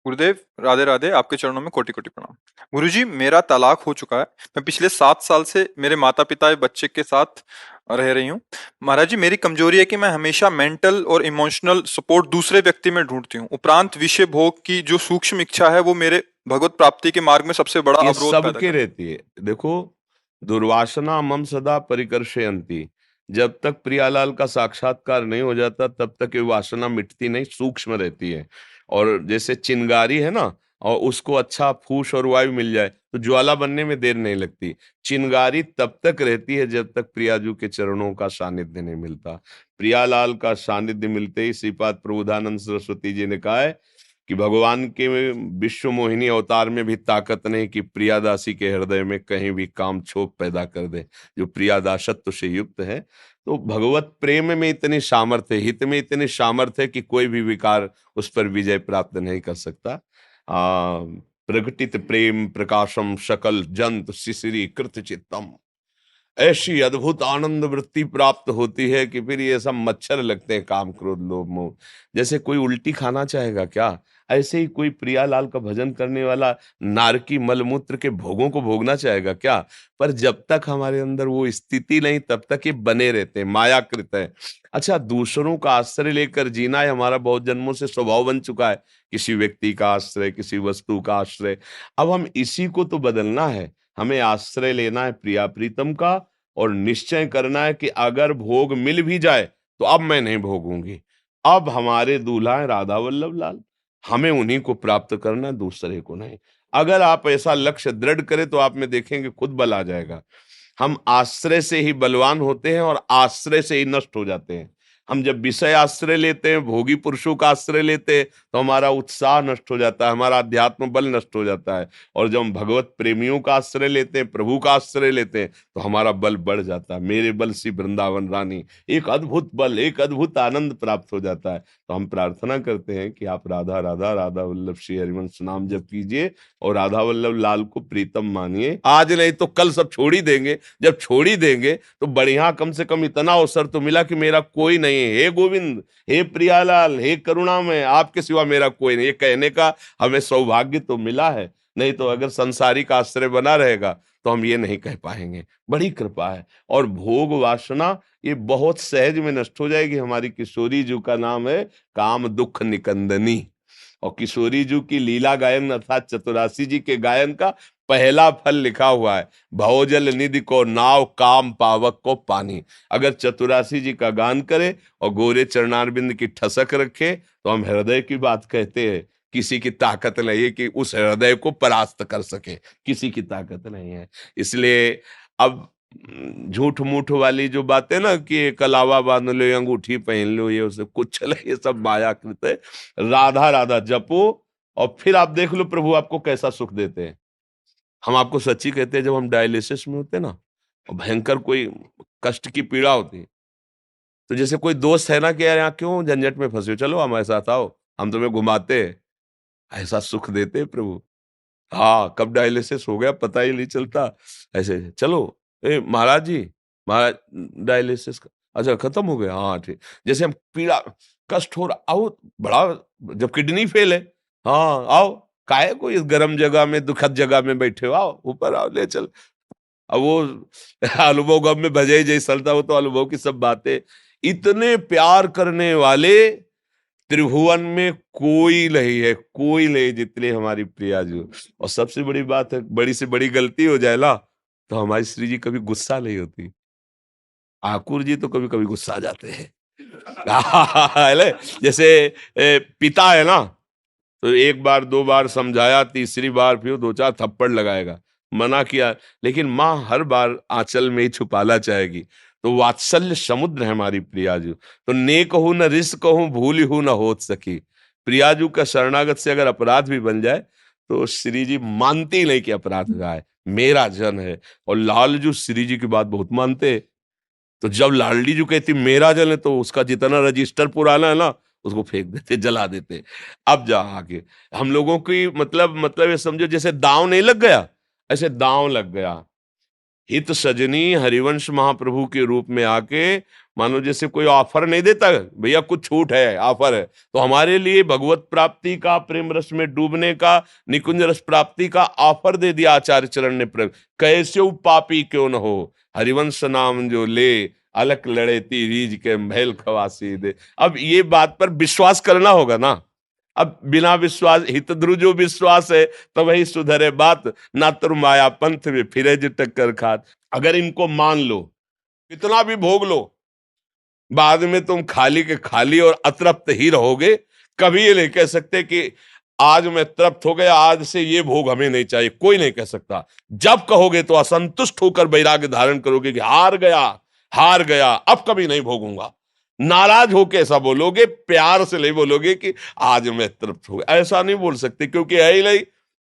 गुरुदेव, राधे राधे। आपके चरणों में कोटि कोटि प्रणाम। गुरुजी, मेरा तलाक हो चुका है। मैं पिछले 7 साल से मेरे माता पिता या बच्चे के साथ रह रही हूँ। महाराज जी, मेरी कमजोरी है कि मैं हमेशा मेंटल और इमोशनल सपोर्ट दूसरे व्यक्ति में ढूंढती हूँ। उपरांत विषय भोग की जो सूक्ष्म इच्छा है वो मेरे भगवत प्राप्ति के मार्ग में सबसे बड़ा ये अवरोध पैदा सबके करती रहती है। देखो, दुर्वासना मम सदा परिकर्षयन्ति। जब तक प्रियालाल का साक्षात्कार नहीं हो जाता तब तक ये वासना मिटती नहीं, सूक्ष्म रहती है। और जैसे चिंगारी है ना, और उसको अच्छा फूस और वायु मिल जाए तो ज्वाला बनने में देर नहीं लगती। चिंगारी तब तक रहती है जब तक प्रियाजू के चरणों का सानिध्य नहीं मिलता। प्रियालाल का सानिध्य मिलते ही श्रीपाद प्रबोधानंद सरस्वती जी ने कहा है कि भगवान के विश्व मोहिनी अवतार में भी ताकत नहीं कि प्रियादासी के हृदय में कहीं भी काम क्षोभ पैदा कर दे, जो प्रियादासत्व से युक्त है। तो भगवत प्रेम में इतनी सामर्थ्य, हित में इतनी सामर्थ्य है कि कोई भी विकार उस पर विजय प्राप्त नहीं कर सकता। प्रकटित प्रेम प्रकाशम सकल जंत शिशिरी कृत चित्तम। ऐसी अद्भुत आनंद वृत्ति प्राप्त होती है कि फिर ये सब मच्छर लगते हैं, काम क्रोध लोभ मोह। जैसे कोई उल्टी खाना चाहेगा क्या, ऐसे ही कोई प्रियालाल का भजन करने वाला नारकी मलमूत्र के भोगों को भोगना चाहेगा क्या। पर जब तक हमारे अंदर वो स्थिति नहीं तब तक ये बने रहते हैं, मायाकृत है। अच्छा, दूसरों का आश्रय लेकर जीना है हमारा बहुत जन्मों से स्वभाव बन चुका है। किसी व्यक्ति का आश्रय, किसी वस्तु का आश्रय। अब हम इसी को तो बदलना है। हमें आश्रय लेना है प्रिया प्रीतम का, और निश्चय करना है कि अगर भोग मिल भी जाए तो अब मैं नहीं भोगूंगी। अब हमारे दूल्हा है राधा वल्लभ लाल, हमें उन्हीं को प्राप्त करना है, दूसरे को नहीं। अगर आप ऐसा लक्ष्य दृढ़ करें तो आप में देखेंगे खुद बल आ जाएगा। हम आश्रय से ही बलवान होते हैं और आश्रय से ही नष्ट हो जाते हैं। हम जब विषय आश्रय लेते हैं, भोगी पुरुषों का आश्रय लेते हैं, तो हमारा उत्साह नष्ट हो जाता है, हमारा अध्यात्म बल नष्ट हो जाता है। और जब हम भगवत प्रेमियों का आश्रय लेते हैं, प्रभु का आश्रय लेते हैं, तो हमारा बल बढ़ जाता है। मेरे बल सी वृंदावन रानी, एक अद्भुत बल, एक अद्भुत आनंद प्राप्त हो जाता है। तो हम प्रार्थना करते हैं कि आप राधा राधा राधा वल्लभ श्री हरिवंश नाम जप कीजिए और राधा वल्लभ लाल को प्रीतम मानिए। आज नहीं तो कल सब छोड़ ही देंगे। जब छोड़ ही देंगे तो बढ़िया, कम से कम इतना अवसर तो मिला कि मेरा कोई नहीं है, हे गोविंद, हे प्रियालाल, हे करुणामय, आपके सिवा मेरा कोई नहीं, ये कहने का हमें सौभाग्य तो मिला है। नहीं तो अगर संसारिक आश्रय बना रहेगा तो हम ये नहीं कह पाएंगे। बड़ी कृपा है। और भोग वासना ये बहुत सहज में नष्ट हो जाएगी। हमारी किशोरी जी का नाम है काम दुख निकंदनी। और किशोरी जी की लीला गायन अर्थात चतुरासी जी के गायन का पहला फल लिखा हुआ है, भवजल निधि को नाव काम पावक को पानी। अगर चतुरासी जी का गान करे और गोरे चरणारविंद की ठसक रखे तो हम हृदय की बात कहते हैं। किसी की ताकत नहीं है कि उस हृदय को परास्त कर सके, किसी की ताकत नहीं है। इसलिए अब झूठ मूठ वाली जो बातें ना कि कलावा बांध लो, अंगूठी पहन लो, ये उसे कुछ नहीं, ये सब माया कृत है। राधा राधा जपो और फिर आप देख लो प्रभु आपको कैसा सुख देते हैं। हम आपको सच्ची कहते हैं, जब हम डायलिसिस में होते ना और भयंकर कोई कष्ट की पीड़ा होती है, तो जैसे कोई दोस्त है ना कि यार यहाँ क्यों झंझट में फंसे हो, चलो हमारे साथ आओ, हम तुम्हें घुमाते हैं। ऐसा सुख देते हैं प्रभु। हाँ, कब डायलिसिस हो गया पता ही नहीं चलता। ऐसे चलो, ए महाराज जी, महाराज डायलिसिस अच्छा खत्म हो गया, हाँ ठीक। जैसे हम पीड़ा कष्ट हो रहा, आओ, बड़ा, जब किडनी फेल है, हाँ आओ, काहे को इस गर्म जगह में दुखद जगह में बैठे हो, आओ ऊपर आओ, ले चल। अब वो अनुभव गम में भजे जैसा चलता, वो तो अनुभव की सब बातें। इतने प्यार करने वाले त्रिभुवन में कोई नहीं है, कोई नहीं जितने हमारी प्रिया जी। और सबसे बड़ी बात है, बड़ी से बड़ी गलती हो जाए ना तो हमारी श्री जी कभी गुस्सा नहीं होती। ठाकुर जी तो कभी कभी गुस्सा आ जाते हैं। है ले? जैसे पिता है ना, तो एक बार दो बार समझाया, तीसरी बार फिर दो चार थप्पड़ लगाएगा, मना किया, लेकिन माँ हर बार आंचल में ही छुपाला चाहेगी। तो वात्सल्य समुद्र है हमारी प्रियाजू। तो नेक हूं न रिस्क हूं, भूली हूं न होत सकी। प्रियाजू का शरणागत से अगर अपराध भी बन जाए तो श्री जी मानती नहीं कि अपराध हुआ है, मेरा जन है। और लालजू श्री जी की बात बहुत मानते। तो जब लाडली जी कहती मेरा जल है तो उसका जितना रजिस्टर पुराना है ना उसको फेंक देते, जला देते। अब जा आगे हम लोगों की मतलब ये समझो जैसे दांव नहीं लग गया, ऐसे दांव लग गया। हित सजनी हरिवंश महाप्रभु के रूप में आके, मानो जैसे कोई ऑफर नहीं देता, भैया कुछ छूट है, ऑफर है, तो हमारे लिए भगवत प्राप्ति का, प्रेम रस में डूबने का, निकुंज रस प्राप्ति का ऑफर दे दिया आचार्य चरण ने। प्रेम कैसे वो पापी क्यों न हो, हरिवंश नाम जो ले, अलक लड़ेती रीज के महल खवासी दे। अब ये बात पर विश्वास करना होगा ना। अब बिना विश्वास, हित ध्रुजो विश्वास है तो वही सुधरे बात, ना तुर माया पंथ में फिरे जो टक्कर खात। अगर इनको मान लो, कितना भी भोग लो, बाद में तुम खाली के खाली और अतृप्त ही रहोगे। कभी ये नहीं कह सकते कि आज मैं तृप्त हो गया, आज से ये भोग हमें नहीं चाहिए, कोई नहीं कह सकता। जब कहोगे तो असंतुष्ट होकर वैराग्य धारण करोगे कि हार गया, हार गया, अब कभी नहीं भोगूंगा। नाराज होके ऐसा बोलोगे, प्यार से नहीं बोलोगे कि आज मैं तृप्त हो गया, ऐसा नहीं बोल सकते, क्योंकि है ही नहीं।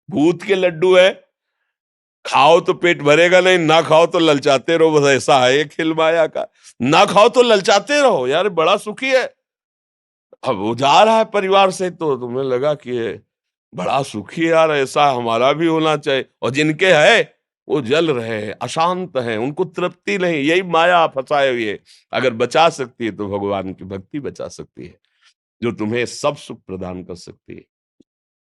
भूत के लड्डू है, खाओ तो पेट भरेगा नहीं, ना खाओ तो ललचाते रहो, बस ऐसा है ये खेल माया का। ना खाओ तो ललचाते रहो, यार बड़ा सुखी है। अब वो जा रहा है परिवार से तो तुम्हें लगा कि ये बड़ा सुखी है, यार ऐसा हमारा भी होना चाहिए। और जिनके है वो जल रहे हैं, अशांत हैं, उनको तृप्ति नहीं। यही माया फंसाए हुई है। अगर बचा सकती है तो भगवान की भक्ति बचा सकती है, जो तुम्हें सब सुख प्रदान कर सकती है।